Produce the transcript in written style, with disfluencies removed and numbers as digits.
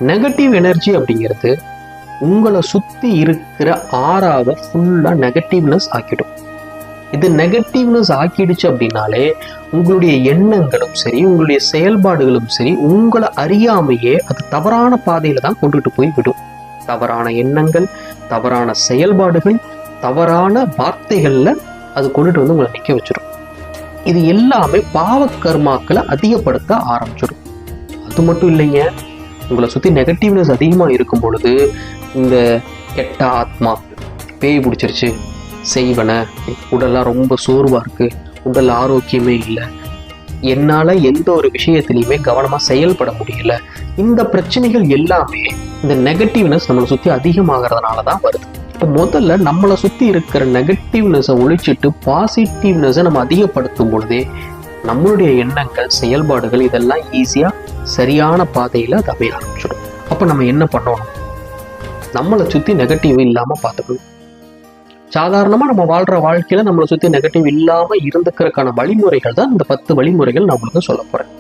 Negative energy அப்படிங்கிறது உங்களை சுத்தி இருக்கிற ஆறாவை ஃபுல்லா நெகட்டிவ்னஸ் ஆக்கிடும். இது நெகட்டிவ்னஸ் ஆக்கிடுச்சு அப்படின்னாலே உங்களுடைய எண்ணங்களும் சரி, உங்களுடைய செயல்பாடுகளும் சரி, உங்களை அறியாமையே அது தவறான பாதையில தான் கொண்டுட்டு போய் விடும். தவறான எண்ணங்கள், தவறான செயல்பாடுகள், தவறான வார்த்தைகள்ல அது கொண்டுட்டு வந்து உங்களை நிக்க வச்சிடும். இது எல்லாமே பாவக்கர்மாக்களை அதிகப்படுத்த ஆரம்பிச்சிடும். அது மட்டும் இல்லைங்க, உங்களை சுத்தி நெகட்டிவ்னஸ் அதிகமா இருக்கும் பொழுது இந்த கெட்ட ஆத்மா, பேய் பிடிச்சிருச்சு, செய்வன, உடல்லாம் ரொம்ப சோர்வா இருக்கு, உடல் ஆரோக்கியமே இல்லை, என்னால எந்த ஒரு விஷயத்திலையுமே கவனமா செயல்பட முடியல, இந்த பிரச்சனைகள் எல்லாமே இந்த நெகட்டிவ்னஸ் நம்மளை சுத்தி அதிகமாகறதுனால தான் வருது. இப்போ முதல்ல நம்மளை சுத்தி இருக்கிற நெகட்டிவ்னஸை ஒழிச்சிட்டு பாசிட்டிவ்னஸை நம்ம அதிகப்படுத்தும் பொழுதே நம்மளுடைய எண்ணங்கள், செயல்பாடுகள் இதெல்லாம் ஈஸியா சரியான பாதையில அது அமைய ஆரம்பிச்சிடும். அப்ப நம்ம என்ன பண்ணணும்? நம்மளை சுத்தி நெகட்டிவ் இல்லாம பார்த்துக்கணும். சாதாரணமா நம்ம வாழ்ற வாழ்க்கையில நம்மளை சுத்தி நெகட்டிவ் இல்லாம இருந்துக்கிறதுக்கான வழிமுறைகள் தான் இந்த 10 வழிமுறைகள் நான் உங்களுக்கு சொல்ல போறேன்.